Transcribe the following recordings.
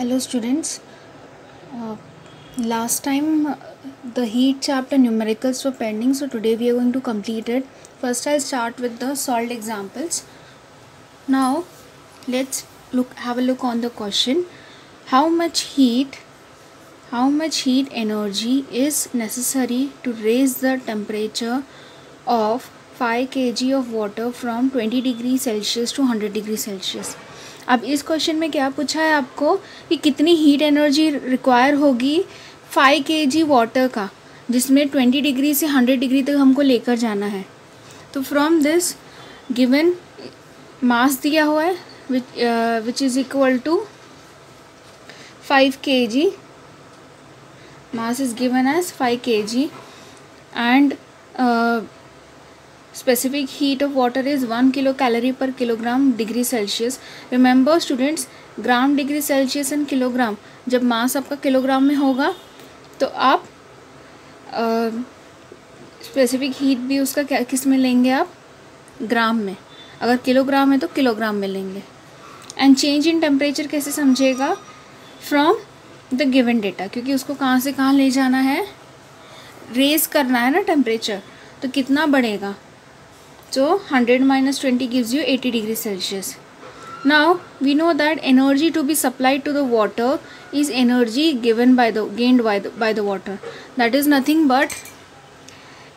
Hello students. Uh, Last time the heat chapter numericals were pending, so today we are going to complete it. First I'll start with the solved examples. Now let's have a look on the question. How much heat energy is necessary to raise the temperature of 5 kg of water from 20 degree Celsius to 100 degree Celsius? अब इस question में क्या पूछा है आपको कि कितनी heat energy require होगी 5 kg वाटर का, जिसमें 20 डिग्री से 100 डिग्री तक हमको लेकर जाना है. तो फ्रॉम दिस गिवन मास दिया हुआ है which is equal to 5 kg. Mass is given as 5 kg and specific heat of water is 1 kilocalorie per kilogram degree Celsius. Remember students, gram degree Celsius and kilogram, जब मास आपका kilogram में होगा तो आप specific heat भी उसका क्या किस में लेंगे, आप ग्राम में. अगर किलोग्राम है तो किलोग्राम में लेंगे. एंड चेंज इन टेम्परेचर कैसे समझेगा, फ्रॉम द गिवन डेटा, क्योंकि उसको कहाँ से कहाँ ले जाना है, रेज करना है ना टेम्परेचर, तो कितना बढ़ेगा. So 100 minus 20 gives you 80 degrees Celsius. Now we know that energy to be supplied to the water is energy gained by the water. That is nothing but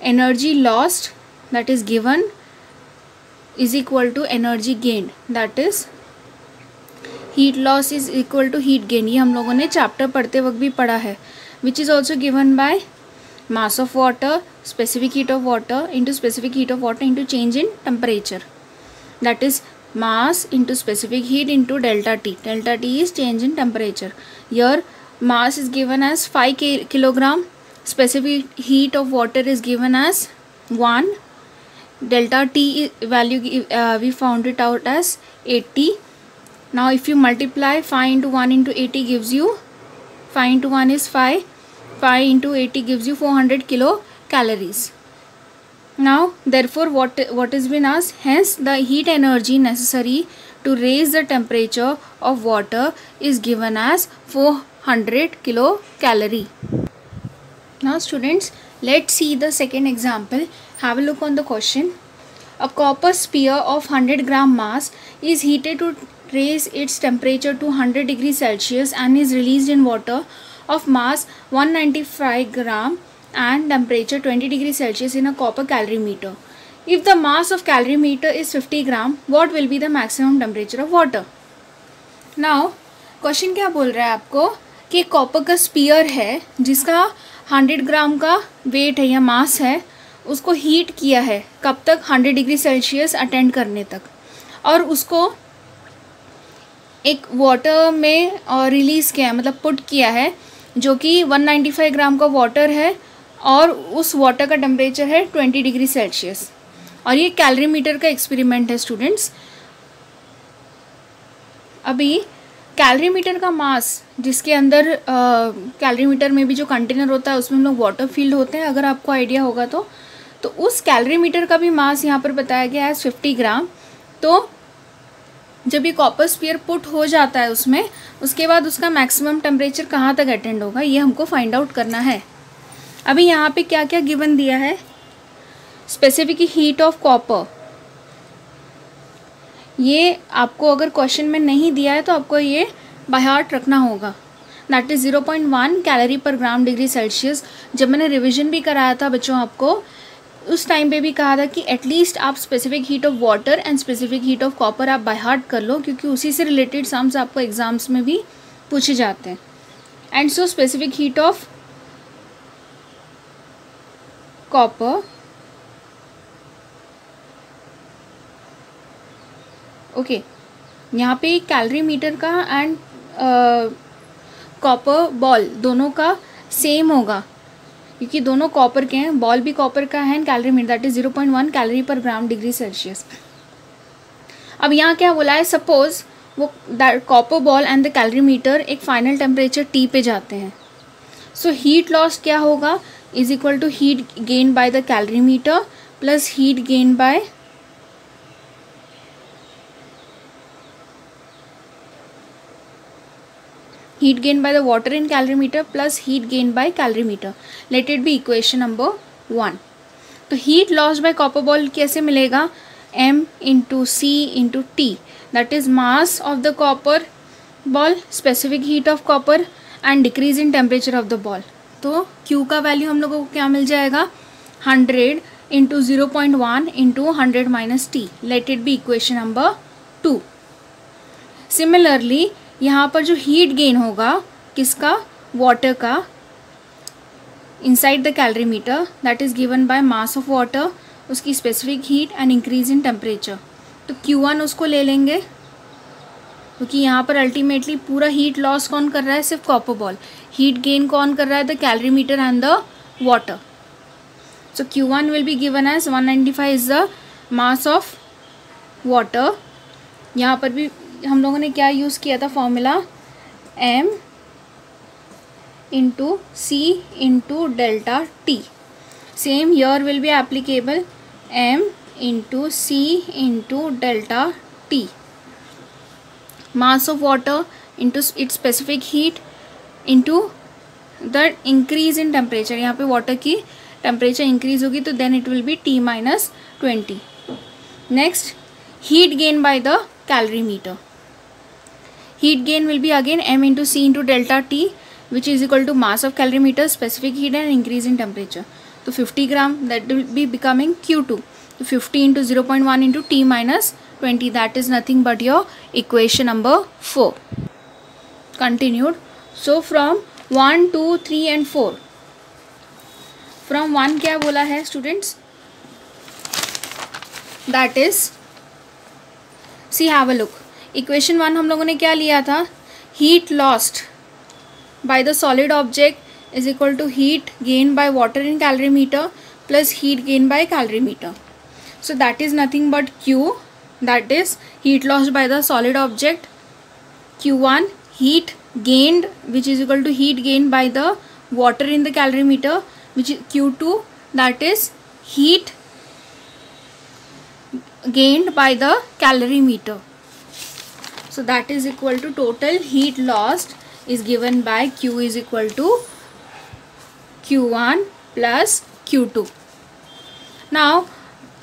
energy lost, that is given, is equal to energy gained, that is heat loss is equal to heat gain. ये हम लोगों ने chapter पढ़ते वक्त भी पढ़ा है. Which is also given by mass of water, specific heat of water into specific heat of water into change in temperature, that is mass into specific heat into delta T. Delta T is change in temperature. Here mass is given as 5 kilogram, specific heat of water is given as 1, delta T value we found it out as 80. Now if you multiply 5 into 1 into 80 gives you 5 into 1 is 5 into 80 gives you 400 kilocalories. Now therefore what is been asked, hence the heat energy necessary to raise the temperature of water is given as 400 kilocalorie. Now students, let's see the second example. Have a look on the question. A copper sphere of 100 gram mass is heated to raise its temperature to 100 degrees Celsius and is released in water of mass 195 gram and temperature 20 degrees Celsius in a copper calorimeter. If the mass of calorimeter is 50 gram, what will be the maximum temperature of water? Now question क्या बोल रहा है आपको कि copper का spear है जिसका 100 ग्राम का वेट है या मास है, उसको हीट किया है कब तक, 100 डिग्री सेल्सियस अटेंड करने तक, और उसको एक वाटर में रिलीज़ किया है, मतलब पुट किया है, जो कि 195 ग्राम का वाटर है और उस वाटर का टेम्परेचर है 20 डिग्री सेल्सियस. और ये कैलोरीमीटर का एक्सपेरिमेंट है स्टूडेंट्स. अभी कैलोरीमीटर का मास, जिसके अंदर कैलोरीमीटर में भी जो कंटेनर होता है उसमें हम लोग वाटर फील्ड होते हैं, अगर आपको आइडिया होगा तो उस कैलोरीमीटर का भी मास यहाँ पर बताया गया है 50 ग्राम. तो जब ये कॉपर स्फीयर पुट हो जाता है उसमें, उसके बाद उसका मैक्सिमम टेम्परेचर कहाँ तक अटेंड होगा, ये हमको फाइंड आउट करना है. अभी यहाँ पे क्या क्या गिवन दिया है, स्पेसिफिक हीट ऑफ कॉपर, ये आपको अगर क्वेश्चन में नहीं दिया है तो आपको ये बाय हार्ट रखना होगा. That is 0.1 calorie per gram degree Celsius. जब मैंने रिविजन भी कराया था बच्चों आपको, उस टाइम पे भी कहा था कि एटलीस्ट आप specific heat of water and specific heat of copper आप बाय हार्ट कर लो, क्योंकि उसी से रिलेटेड सम्स आपको एग्जाम्स में भी पूछे जाते हैं. And so specific heat of copper, okay, यहाँ पे कैलोरीमीटर का एंड कॉपर बॉल दोनों का सेम होगा, क्योंकि दोनों कॉपर के हैं, बॉल भी कॉपर का है and calorimeter that is 0.1 calorie per gram degree Celsius. अब यहाँ क्या बोला है, सपोज वो copper ball and the calorimeter एक फाइनल टेम्परेचर T पे जाते हैं. सो हीट लॉस क्या होगा, is equal to heat gain by the calorimeter plus heat gain by heat gain by the water in calorimeter plus heat gain by calorimeter. Let it be equation number 1. तो heat lost by copper ball कैसे मिलेगा? M into C into T, that is mass of the copper ball, specific heat of copper and decrease in temperature of the ball. तो Q का value हम लोगों को क्या मिल जाएगा? 100 into 0.1 into 100 minus T. Let it be equation number 2. Similarly यहाँ पर जो हीट गेन होगा किसका? वाटर का, inside the calorimeter, that is given by mass of water, उसकी specific heat and increase in temperature. तो Q1 उसको ले लेंगे क्योंकि यहाँ पर अल्टीमेटली पूरा हीट लॉस कौन कर रहा है? सिर्फ कॉपर बॉल. हीट गेन कौन कर रहा है? The calorimeter and the water. So Q1 will be given as 195 is the mass of water. यहाँ पर भी हम लोगों ने क्या यूज़ किया था formula? M into C into delta T. Same here will be applicable, M into C into delta T. Mass of water into its specific heat into the increase in temperature. यहाँ पे water की temperature increase होगी तो then it will be T-20. Next heat gain by the calorimeter. Heat gain will be again M into C into delta T, which is equal to mass of calorimeter, specific heat and increase in temperature. So 50 gram, that will be becoming Q2. So 50 into 0.1 into T minus 20, that is nothing but your equation number 4. Continued. So from 1, 2, 3 and 4. From 1 क्या बोला है students? That is, see have a look. Equation 1 हम लोगों ने क्या लिया था? Heat lost by the solid object is equal to heat gain by water in calorimeter plus heat gain by calorimeter. So that is nothing but Q, that is heat lost by the solid object. Q1 heat gained which is equal to heat gain by the water in the calorimeter, which is Q2, that is heat gained by the calorimeter. So that is equal to total heat lost is given by Q is equal to Q1 plus Q2. Now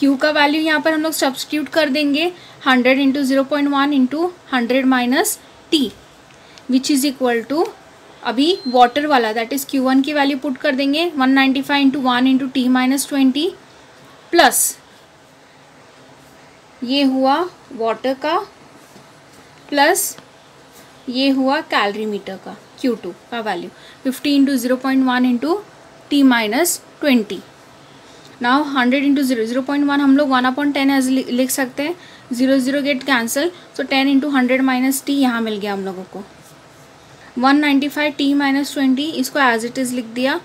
Q का value यहाँ पर हम लोग substitute कर देंगे 100 into 0.1 into 100 minus T, which is equal to अभी water वाला that is Q1 की वैल्यू पुट कर देंगे 195 into 1 into T minus 20 plus ये हुआ वाटर का प्लस ये हुआ कैलोरीमीटर का Q2 का value 50 into 0.1 into T minus 20. Now 100 into 0.1 हम लोग 1/10 एज लिख सकते हैं. 0 gate cancel, so 10 into 100 minus T यहाँ मिल गया हम लोगों को. 195 T माइनस 20, इसको एज इट इज़ लिख दिया.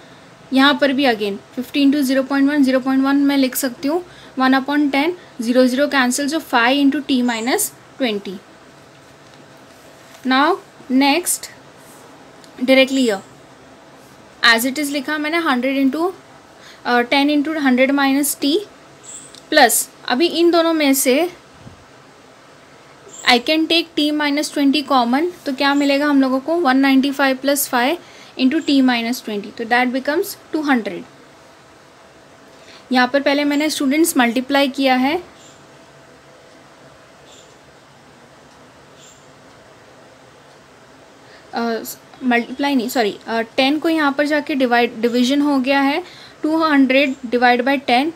यहाँ पर भी अगेन 50 इंटू 0.1 मैं लिख सकती हूँ 1/10, 0 cancel, so 5 into T minus 20. Now next directly here as it is लिखा मैंने 100 into 10 into 100 minus T plus अभी इन दोनों में से I can take T minus 20 common, तो क्या मिलेगा हम लोगों को? 195 प्लस 5 इंटू T माइनस 20, तो दैट बिकम्स 200. यहाँ पर पहले मैंने स्टूडेंट्स मल्टीप्लाई किया है. मल्टीप्लाई नहीं, सॉरी, 10 को यहाँ पर जाके डिवीजन हो गया है. 200 डिवाइड बाई 10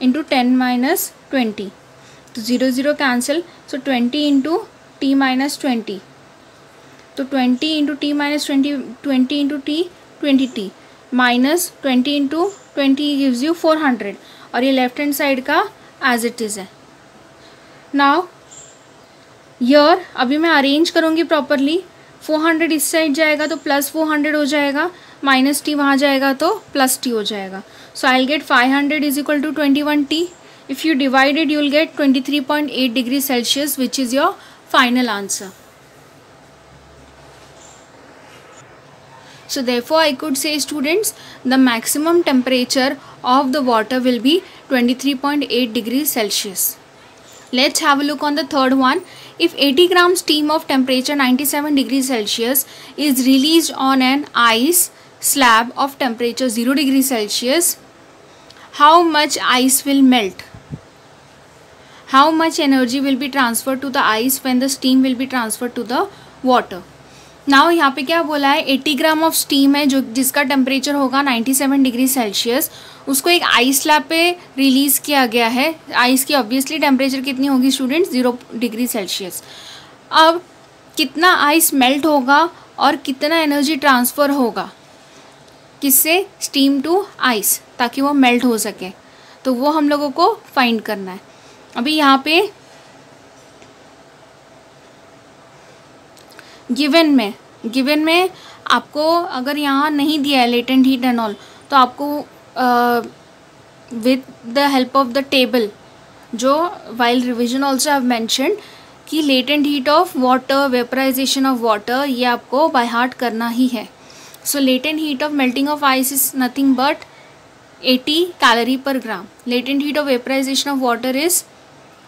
इंटू 10 माइनस 20, तो 0 कैंसिल, सो 20 इंटू T माइनस 20, तो 20 into T minus 20 into T 20T minus 20 into 20 gives you 400, और ये लेफ्ट हैंड साइड का एज इट इज़ है. नाउ यर अभी मैं अरेंज करूँगी प्रॉपरली. 400 इस साइड जाएगा तो प्लस 400 हो जाएगा, माइनस T वहाँ जाएगा तो प्लस T हो जाएगा. So I will get 500 is equal to 21T. If you divide it you will get 23.8 degree Celsius, which is your final answer. So therefore I could say students the maximum temperature of the water will be 23.8 degrees Celsius. Let's have a look on the third one. If 80 gram steam of temperature 97 degrees Celsius is released on an ice slab of temperature 0 degrees Celsius, how much ice will melt? How much energy will be transferred to the ice when the steam will be transferred to the water? Now यहाँ पे क्या बोला है, 80 ग्राम of steam है जो जिसका temperature होगा 97 degree Celsius, उसको एक आइस स्लैब पे रिलीज़ किया गया है. आइस की ऑब्वियसली टेम्परेचर कितनी होगी स्टूडेंट्स, 0 डिग्री सेल्सियस. अब कितना आइस मेल्ट होगा और कितना एनर्जी ट्रांसफ़र होगा किससे, स्टीम टू आइस, ताकि वो मेल्ट हो सके. तो वो हम लोगों को फाइंड करना है. अभी यहाँ पे गिवन में आपको अगर यहाँ नहीं दिया है लेटेंट हीट एंड ऑल, तो आपको with the help of the table, जो while revision also have mentioned कि latent heat of water, vaporization of water, ये आपको बाय हार्ट करना ही है. So latent heat of melting of ice is nothing but 80 calorie per gram. Latent heat of vaporization of water is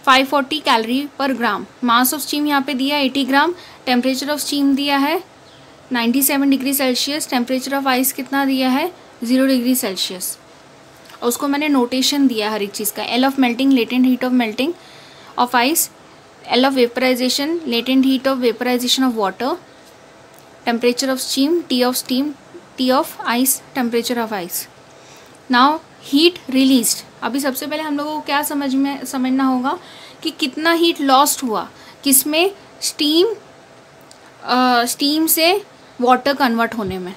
540 calorie per gram. Mass of steam यहाँ पे दिया 80 ग्राम. Temperature of steam दिया है 97 degree Celsius. Temperature of ice कितना दिया है, 0 degree Celsius. और उसको मैंने नोटेशन दिया हर एक चीज़ का. L of melting, latent heat of melting of ice. L of vaporization, latent heat of vaporization of water. Temperature of steam, T of steam, T of ice, temperature of ice. Now heat released. अभी सबसे पहले हम लोगों को क्या समझना होगा कि कितना हीट लॉस्ट हुआ, किसमें, स्टीम से वाटर कन्वर्ट होने में.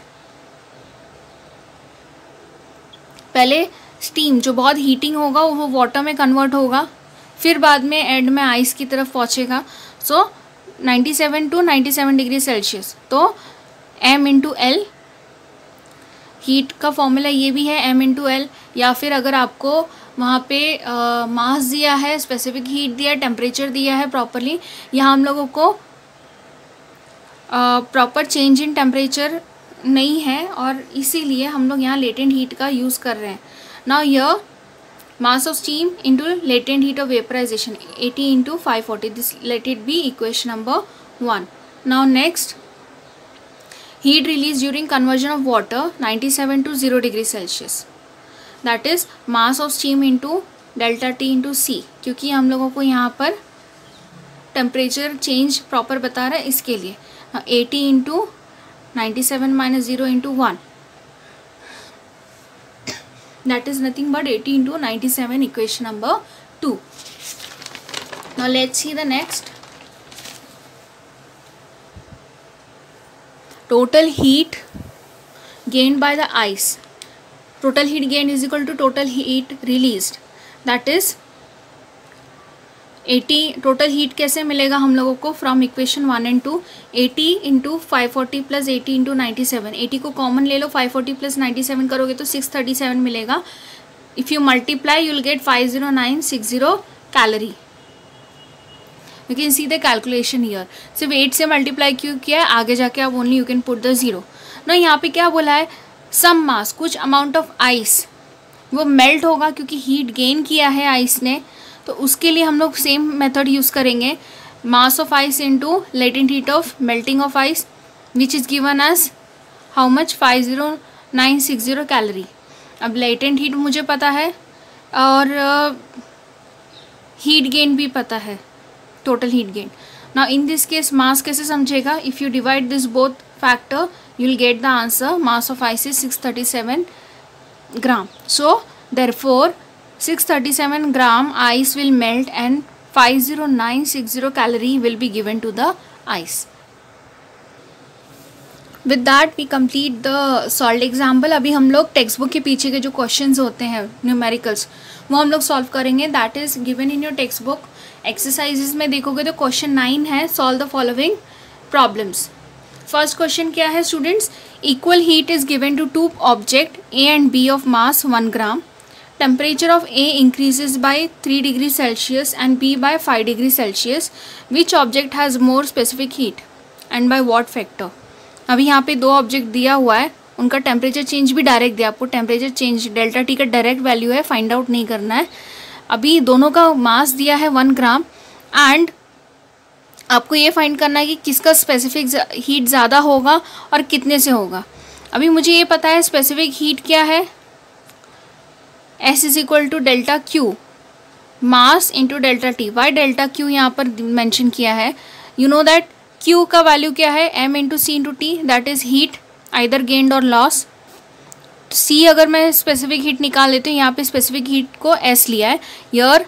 पहले स्टीम जो बहुत हीटिंग होगा वो वाटर में कन्वर्ट होगा, फिर बाद में एंड में आइस की तरफ पहुंचेगा. सो 97 टू 97 डिग्री सेल्सियस. तो m इंटू एल, हीट का फॉर्मूला ये भी है m इंटू एल. या फिर अगर आपको वहाँ पे मास दिया है, स्पेसिफिक हीट दिया है, टेम्परेचर दिया है प्रॉपरली, यहाँ हम लोगों को प्रॉपर चेंज इन टेम्परेचर नहीं है और इसीलिए हम लोग यहाँ लेटेंट हीट का यूज़ कर रहे हैं. Now here mass of steam into latent heat of vaporization 80 into 540. This let it be equation number 1. Now next, heat released during conversion of water 97 to 0 degree Celsius, that is mass of steam into delta T into C. क्योंकि हम लोगों को यहाँ पर temperature change proper बता रहा है, इसके लिए 80 into 97 minus 0 into 1, that is nothing but 80 into 97, equation number 2. Now let's see the next. Total heat gained by the ice. Total heat gained is equal to total heat released. That is 80. Total heat कैसे मिलेगा हम लोगों को, from equation 1 and 2. 80 into 540 plus 80 into 97. 80 को common ले लो, 540 plus 97 करोगे तो 637 मिलेगा. If you multiply you will gate 50960 calorie. You can see the calculation here. सिर्फ 8 से मल्टीप्लाई क्यों किया है, आगे जाके आप only you can put the 0. ना यहाँ पे क्या बोला है, सम मास, कुछ अमाउंट ऑफ आइस वो मेल्ट होगा क्योंकि हीट गेन किया है आइस ने. तो उसके लिए हम लोग सेम मेथड यूज़ करेंगे, mass of ice into latent heat of melting of ice, which is given as how much, 50960 calorie. अब लेटेंट हीट मुझे पता है और हीट गेन भी पता है, total heat gain. Now in this case mass कैसे समझेगा, if you divide this both factor you will get the answer. Mass of ice is 637 gram. So therefore 637 gram ice will melt and 50960 calorie will be given to the ice. With that we complete the solved example. अभी हम लोग text book के पीछे के जो questions होते हैं numericals वो हम लोग सॉल्व करेंगे. That is given in your textbook. Exercises में देखोगे तो क्वेश्चन 9 है, solve the following problems. First question क्या है students, equal heat is given to two object A and B of mass 1 gram. Temperature of A increases by 3 degrees Celsius and B by 5 degrees Celsius. Which object has more specific heat and by what factor? अभी यहाँ पे दो object दिया हुआ है, उनका temperature change भी direct दिया आपको. टेम्परेचर चेंज डेल्टा टी का डायरेक्ट वैल्यू है, फाइंड आउट नहीं करना है. अभी दोनों का मास दिया है 1 ग्राम एंड आपको ये फाइंड करना है कि किसका स्पेसिफिक हीट ज़्यादा होगा और कितने से होगा। अभी मुझे ये पता है स्पेसिफिक हीट क्या है, S is equal to delta Q mass into delta T. Why delta Q यहाँ पर मेंशन किया है, यू नो दैट Q का वैल्यू क्या है, M into C into T, that is heat either gained और लॉस। C अगर मैं स्पेसिफिक हीट निकाल लेती हूँ, यहाँ पे स्पेसिफिक हीट को S लिया है, यर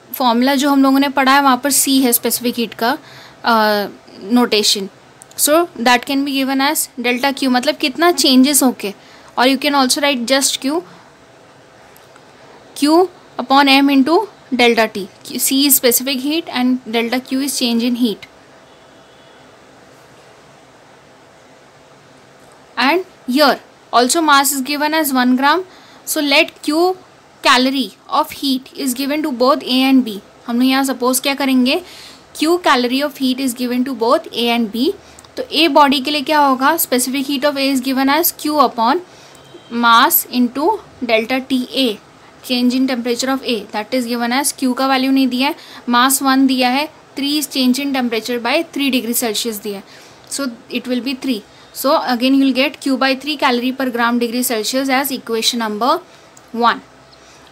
फॉर्मूला जो हम लोगों ने पढ़ा है वहाँ पर C है स्पेसिफिक हीट का notation. So that can be given as delta Q, मतलब कितना चेंजेस होके, और you can also write just Q upon M into delta T. C is specific heat and delta Q is change in heat. And here also mass is given as 1 gram. So let Q calorie of heat is given to both A and B. हम लोग यहाँ suppose क्या करेंगे, Q calorie of heat is given to both A and B. तो A body के लिए क्या होगा, specific heat of A is given as Q upon mass into delta TA. Change in temperature of A that is given as Q का value नहीं दिया है, mass 1 दिया है, 3 change in temperature by 3 degree Celsius दिया है, so it will be 3. So again you will get Q by 3 calorie per gram degree Celsius as equation number 1.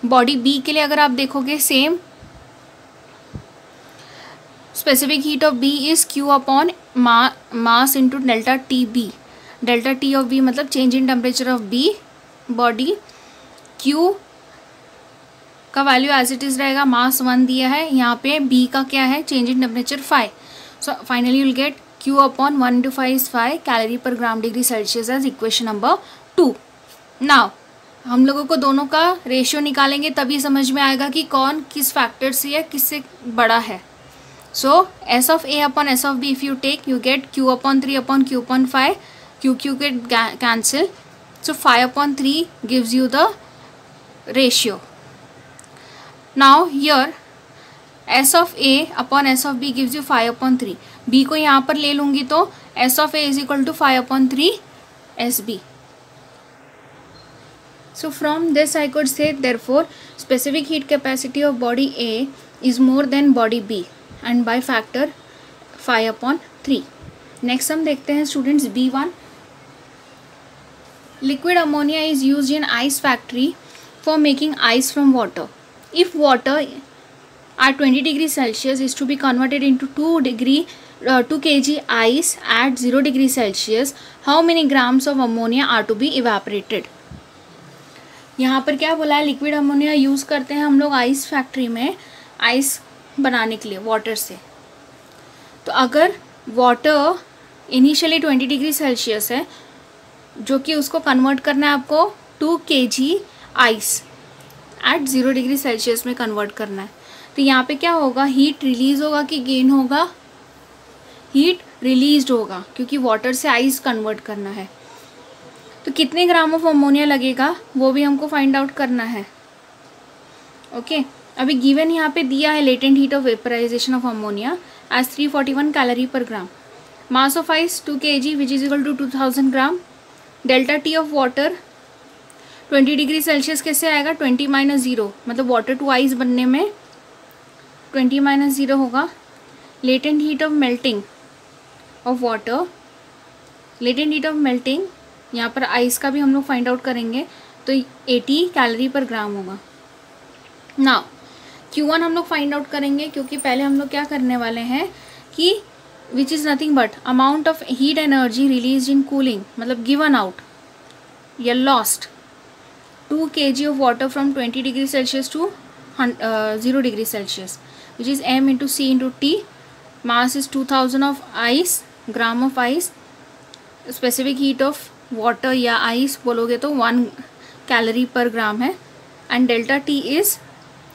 Body B के लिए अगर आप देखोगे same, specific heat of B is Q upon mass into delta T B. Delta T of B मतलब change in temperature of B body. Q का value as it is रहेगा, mass 1 दिया है, यहाँ पे B का क्या है, change in temperature 5. So finally you will get Q upon 1 into 5 is 5 calorie per gram degree Celsius as equation number 2. नाउ हम लोगों को दोनों का रेशियो निकालेंगे तभी समझ में आएगा कि कौन किस फैक्टर से या किससे बड़ा है. So S of A upon S of B if you take you get Q upon 3 upon Q upon 5, Q get cancel, so 5 upon 3 gives you the ratio. Now here S of A upon S of B gives you 5 upon 3. B को यहाँ पर ले लूँगी तो S of A is equal to 5 upon 3 SB. So from this I could say therefore specific heat capacity of body A is more than body B and by factor 5 upon 3. Next हम देखते हैं students B1. Liquid ammonia is used in ice factory for making ice from water. If water at 20 degree Celsius is to be converted into 2 kg ice at 0 degree Celsius, how many grams of ammonia are to be evaporated? यहाँ पर क्या बोला है, liquid ammonia use करते हैं हम लोग ice factory में आइस बनाने के लिए वाटर से. तो अगर वाटर इनिशियली 20 डिग्री सेल्सियस है, जो कि उसको कन्वर्ट करना है आपको 2 kg ice eight 0 degree Celsius में कन्वर्ट करना है. तो यहाँ पे क्या होगा, हीट रिलीज होगा कि गेन होगा, हीट रिलीज होगा क्योंकि वाटर से आइस कन्वर्ट करना है. तो कितने ग्राम ऑफ अमोनिया लगेगा वो भी हमको फाइंड आउट करना है. ओके अभी गिवन यहाँ पे दिया है latent heat of vaporization of ammonia as 341 calorie per gram, mass of ice 2 kg which is equal to 2000 gram, delta T of water 20 degree Celsius कैसे आएगा, 20 माइनस 0 मतलब वाटर टू आइस बनने में 20 माइनस 0 होगा. Latent heat of melting of water, latent heat of melting यहाँ पर ice का भी हम लोग फाइंड आउट करेंगे तो 80 कैलोरी पर ग्राम होगा. नाउ Q1 हम लोग फाइंड आउट करेंगे क्योंकि पहले हम लोग क्या करने वाले हैं कि which is nothing but amount of heat energy release in cooling, मतलब गिवन आउट या lost 2 kg of water from 20 degree Celsius to 0 degree Celsius, which is M into C into T. Mass is 2000 of ice, gram of ice. Specific heat of water या ice बोलोगे तो 1 calorie per gram है. And delta T is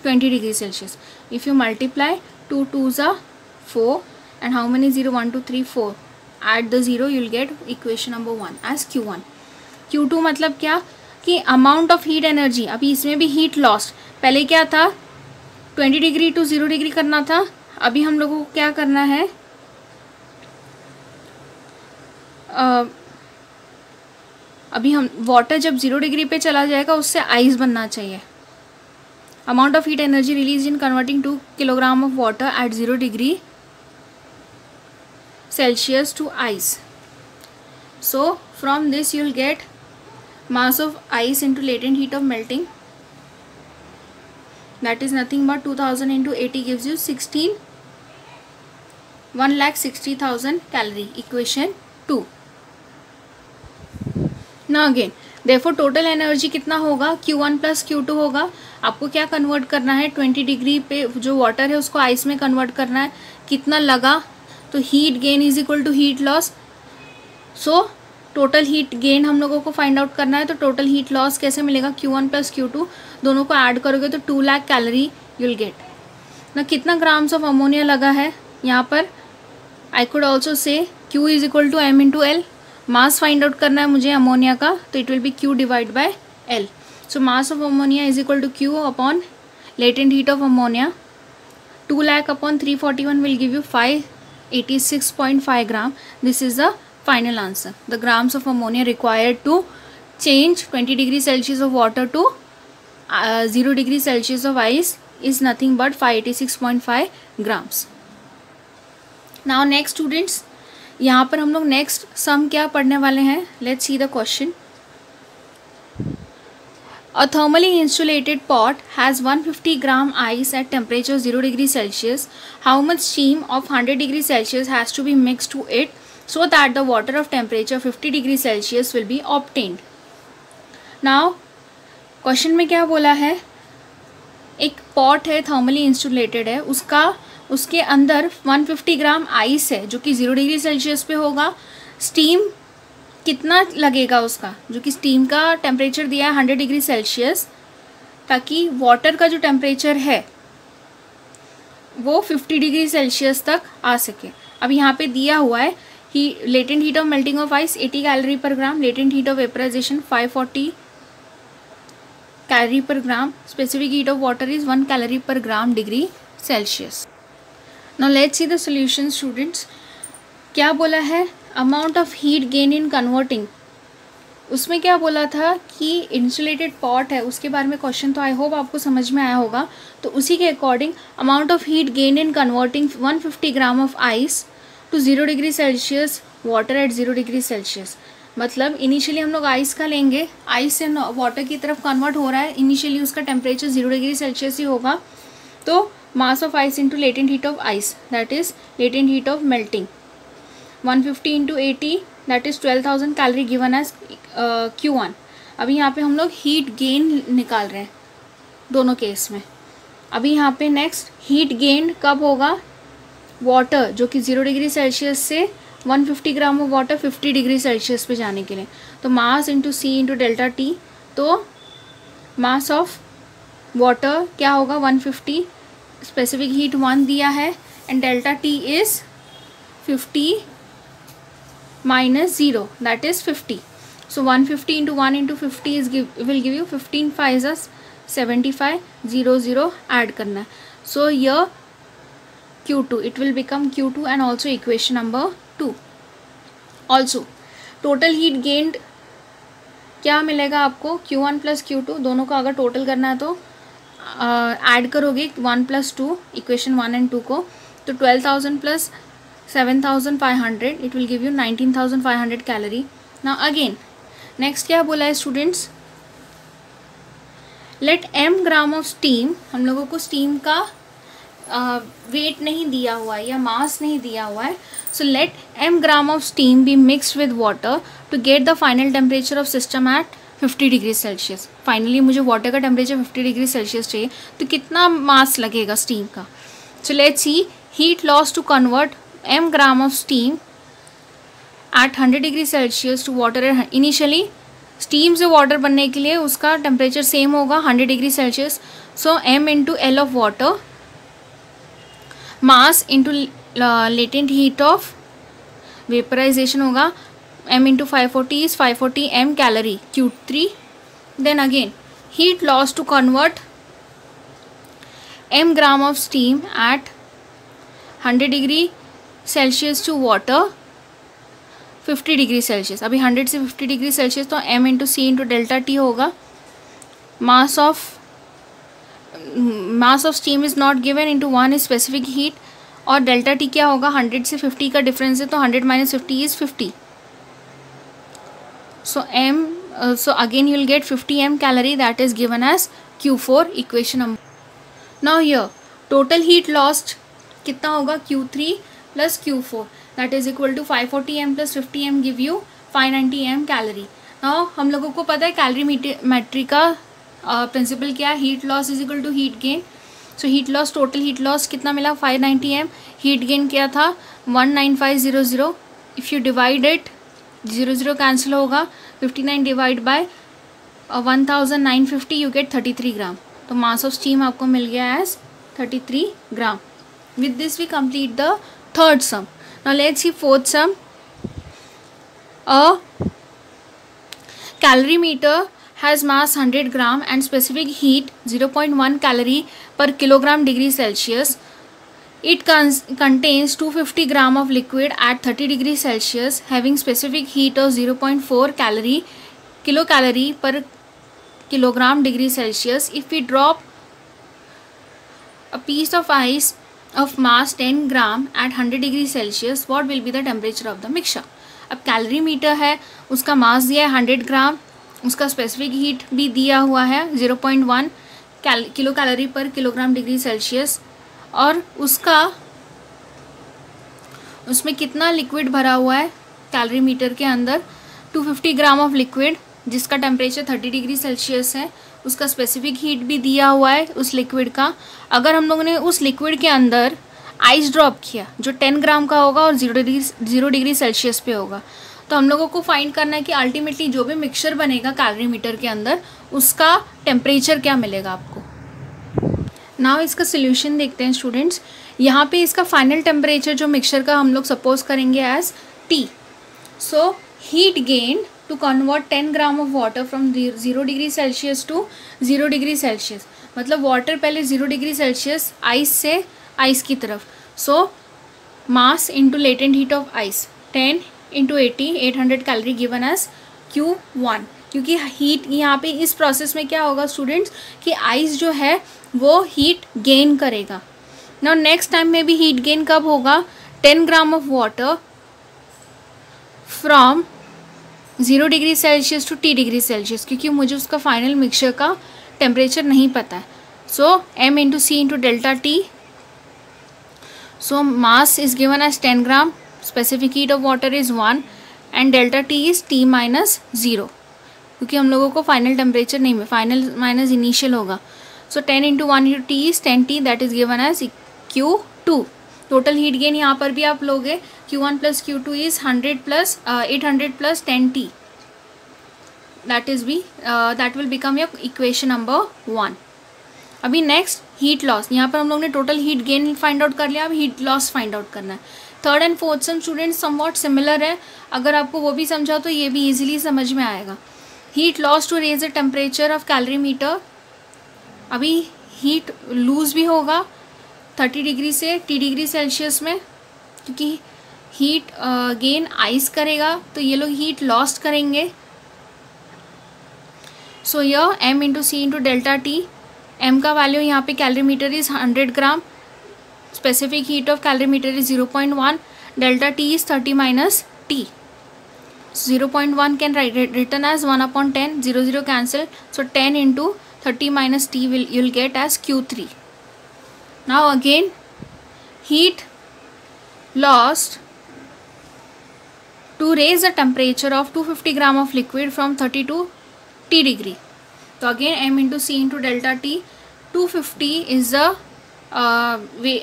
20 degree Celsius. If you multiply 2 2s are 4 and how many 0 1 2 3 4, add the 0 you will get equation number 1 as Q1. Q2 मतलब क्या कि amount of heat energy, अभी इसमें भी heat lost, पहले क्या था 20 डिग्री टू 0 डिग्री करना था, अभी हम लोगों को क्या करना है, अभी हम वाटर जब 0 डिग्री पे चला जाएगा उससे आइस बनना चाहिए. amount of heat energy released in converting 2 kilogram of water at 0 degree Celsius to ice. So from this you will get mass of ice into latent heat of melting, that is nothing but 2000 into 80 gives you 1,60,000 calorie. Equation 2. Now again therefore total energy कितना होगा, Q1 plus Q2 होगा. आपको क्या convert करना है, 20 degree पे जो water है उसको आइस में कन्वर्ट करना है. कितना लगा, तो heat gain is equal to heat loss. So total heat gain हम लोगों को फाइंड आउट करना है. तो टोटल हीट लॉस कैसे मिलेगा, Q1 प्लस Q2 दोनों को ऐड करोगे तो 2 lakh calorie you will get. ना कितना ग्राम्स ऑफ अमोनिया लगा है यहाँ पर, I could also say Q is equal to M into L. Mass find out करना है मुझे अमोनिया का, तो it will be Q divide by L. So mass of ammonia is equal to Q upon latent heat of ammonia. 2 lakh upon 341 will give you 586.5 gram. This is the final answer. The grams of ammonia required to change 20 degree Celsius of water to 0 degree Celsius of ice is nothing but 586.5 grams. Now next students, यहाँ पर हम लोग next sum क्या पढ़ने वाले हैं. Let's see the question. A thermally insulated pot has 150 gram ice at temperature 0 degree Celsius. How much steam of 100 degree Celsius has to be mixed to it so that the water of temperature 50 degree Celsius will be obtained. Now question में क्या बोला है, एक pot है thermally insulated है, उसके अंदर 150 gram ice है जो कि 0 डिग्री सेल्सियस पे होगा. स्टीम कितना लगेगा उसका, जो कि स्टीम का टेम्परेचर दिया है 100 डिग्री सेल्सियस, ताकि वाटर का जो टेम्परेचर है वो 50 डिग्री सेल्सियस तक आ सके. अब यहाँ पे दिया हुआ है latent heat of melting of ice 80 calorie per gram, latent heat of vaporization 540 calorie per gram, specific heat of water is 1 calorie per gram degree Celsius. Now let's see the solution students. क्या बोला है, amount of heat gain in converting. उसमें क्या बोला था कि insulated pot है, उसके बारे में क्वेश्चन, तो आई होप आपको समझ में आया होगा. तो उसी के according amount of heat gain in converting 150 gram of ice to 0 degree Celsius water at 0 degree Celsius. मतलब इनिशियली हम लोग आइस का लेंगे, आइस से वाटर की तरफ कन्वर्ट हो रहा है, इनिशियली उसका टेम्परेचर 0 डिग्री सेल्सियस ही होगा. तो mass of ice into latent heat of ice, that is latent heat of melting, 150 into 80 that is 12,000 calorie given as Q1. अभी यहाँ पे हम लोग हीट गेन निकाल रहे हैं दोनों केस में. अभी यहाँ पे नेक्स्ट हीट गेन कब होगा, वाटर जो कि 0 डिग्री सेल्सियस से 150 gram of water 50 degree Celsius पे जाने के लिए. तो mass into C into delta T, तो मास ऑफ वाटर क्या होगा 150, स्पेसिफिक हीट 1 दिया है, and delta T is 50 minus 0 that is 50. So 150 into 1 into 50 will give you 15 5 is 75, 0 0 add करना है. So here Q2 it will become Q2 and also equation number 2. Also total heat gained क्या मिलेगा आपको, Q1 plus Q2 दोनों का अगर total करना है तो ऐड करोगे 1 plus 2 इक्वेशन 1 and 2 को, तो 12,000 plus 7,500 it will give you 19,500 calorie. Now again next क्या बोला है students, let m gram of steam, हम लोगों को स्टीम का वेट नहीं दिया हुआ है या मास नहीं दिया हुआ है. So let m gram of steam be mixed with water to get the final temperature of system at 50 degree Celsius. Finally मुझे वाटर का टेम्परेचर 50 डिग्री सेल्सियस चाहिए, तो कितना मास लगेगा स्टीम का. So let's see heat loss to convert m gram of steam at 100 degree Celsius to water. Initially steam से water बनने के लिए उसका टेम्परेचर सेम होगा 100 degree Celsius. So m into L of water, mass into latent heat of vaporization होगा, m into 540 is 540 m calorie Q3. Then again heat loss to convert m gram of steam at 100 degree Celsius to water 50 degree Celsius. अभी 100 से 50 degree Celsius, तो m into C into delta T होगा. Mass of mass of steam is not given into 1 is specific heat, और delta T क्या होगा, 100 से 50 का difference है तो 100 - 50 is 50. So again you will get 50 m calorie, that is given as Q4 equation number. Now here total heat lost कितना होगा, Q3 plus Q4, that is equal to 540 m plus 50 m give you 590 m calorie. Now हम लोगों को पता है calorimetry का principle क्या है, heat loss is equal to heat gain. So heat loss, total heat loss कितना मिला, 590 m. हीट गेन क्या था, 19500. If you divide it, 0 cancel होगा, 59 divide by 1950 you get 33 gram. तो मास ऑफ स्टीम आपको मिल गया as 33 gram. With this we complete the third sum. Now let's see fourth sum. A calorimeter has mass 100 gram and specific heat 0.1 calorie per kilogram degree Celsius. It contains 250 gram of liquid at 30 degrees Celsius having specific heat of 0.4 kilocalorie per kilogram degree Celsius. If we drop a piece of ice of mass 10 gram at 100 degrees Celsius, what will be the temperature of the mixture? अब calorimeter है, उसका मास दिया है 100 ग्राम, उसका specific heat भी दिया हुआ है 0.1 किलो कैलोरी पर किलोग्राम डिग्री सेल्सियस, और उसमें कितना लिक्विड भरा हुआ है कैलोरीमीटर के अंदर, 250 ग्राम ऑफ लिक्विड जिसका टेम्परेचर 30 डिग्री सेल्सियस है. उसका स्पेसिफिक हीट भी दिया हुआ है उस लिक्विड का. अगर हम लोगों ने उस लिक्विड के अंदर आइस ड्रॉप किया जो 10 ग्राम का होगा और 0 डिग्री सेल्सियस पे होगा, तो हम लोगों को फाइंड करना है कि अल्टीमेटली जो भी मिक्सचर बनेगा कैलोरीमीटर के अंदर उसका टेम्परेचर क्या मिलेगा आपको. नाउ इसका सोल्यूशन देखते हैं स्टूडेंट्स. यहाँ पे इसका फाइनल टेम्परेचर जो मिक्सचर का हम लोग सपोज करेंगे as T. So heat gain to convert 10 gram of water from 0 degree Celsius to 0 degree Celsius, मतलब वाटर पहले 0 डिग्री सेल्सियस आइस से आइस की तरफ. So mass into latent heat of ice 10 into 80, 800 calorie given as Q1. क्योंकि heat यहाँ पे इस process में क्या होगा स्टूडेंट्स कि आइस जो है वो हीट गेन करेगा. नाउ नेक्स्ट टाइम में भी हीट गेन कब होगा, 10 gram of water from 0 degree Celsius to T degree Celsius, क्योंकि मुझे उसका फाइनल मिक्सचर का टेम्परेचर नहीं पता है. सो M into C into delta T. So mass is given as 10 gram, specific heat of water is 1 and delta T is T minus 0, क्योंकि हम लोगों को फाइनल टेम्परेचर नहीं में फाइनल माइनस इनिशियल होगा. So 10 into 1 into T is 10T, that is given as Q2. Total heat gain यहाँ पर भी आप लोगे Q1 plus Q2 is 100 plus 800 plus 10T, that will become your equation number 1. अभी next heat loss. यहाँ पर हम लोग ने total heat gain find out कर लिया, अब हीट लॉस फाइंड आउट करना है. Third and fourth sum students somewhat similar है, अगर आपको वो भी समझा तो ये भी इजीली समझ में आएगा. Heat loss to raise the temperature of calorimeter. अभी हीट लूज भी होगा 30 डिग्री से T डिग्री सेल्सियस में, क्योंकि हीट गेन आइस करेगा तो ये लोग हीट लॉस्ट करेंगे. सो यह M into C into delta T. M का वैल्यू यहाँ पे calorimeter is 100 gram, specific heat of calorimeter is 0.1, delta T is 30 minus T. 0.1 can written as 1/10, 0 cancel, so 10 into 30 minus T you will get as Q3. Now again heat lost to raise the temperature of 250 gram of liquid from 30 to T degree. तो again M into C into delta T. 250 is the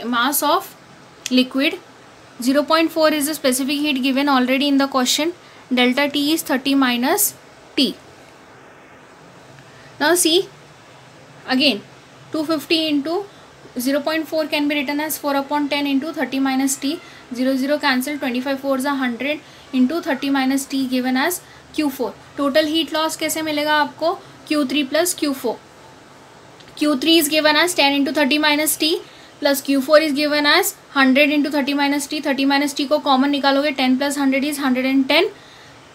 mass of liquid, 0.4 is the specific heat given already in the question, delta T is 30 minus T. Now see again 250 into 0.4 can be written as 4/10 into 30 minus T, 0 cancel, 25 4s are 100 into 30 minus T given as Q4. Total heat loss कैसे मिलेगा आपको, Q3 plus Q4. Q3 is given as 10 into 30 minus T plus Q4 is given as 100 into 30 minus T. 30 minus T को common निकालोगे, 10 plus 100 is 110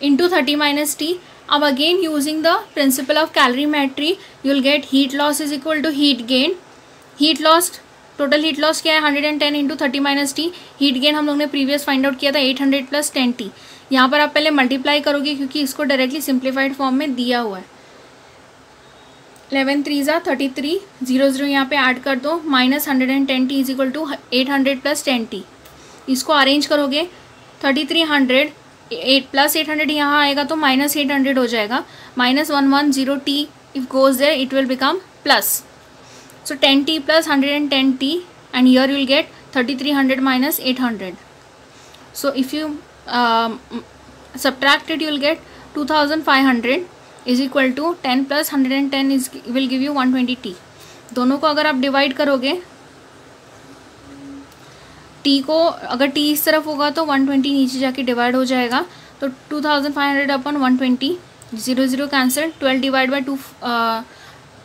into 30 minus T. अब again using the principle of calorimetry you will get heat loss is equal to heat gain heat lost, total heat loss क्या है 110 into 30 minus T. Heat gain हम लोग ने previous find out किया था 800 plus 10t. यहाँ पर आप पहले मल्टीप्लाई करोगे क्योंकि इसको डायरेक्टली सिंप्लीफाइड फॉर्म में दिया हुआ है. 11 3 33, 0 यहाँ पे ऐड कर दो, minus 110t is equal to 800 plus 10t. इसको अरेंज करोगे 3300 8 प्लस 800 यहाँ आएगा तो माइनस 800 हो जाएगा. Minus 110t if goes there it will become plus. So 10t plus 110t and here you will get 3300 minus 800. So if you subtract it you will get 2500 is equal to 10 plus 110 is will give you 120t. दोनों को अगर आप divide करोगे t को अगर t इस तरफ होगा तो 120 नीचे जाके डिवाइड हो जाएगा. तो 2500 अपन 120, 0 कैंसिल, 12 डिवाइड बाई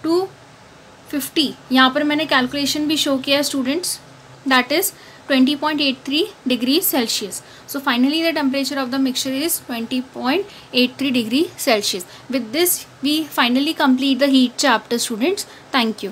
250. यहाँ पर मैंने कैलकुलेशन भी शो किया है students, that is 20.83 degree Celsius. So finally the temperature of the mixture is 20.83 degree Celsius. With this we finally complete the heat chapter students. Thank you.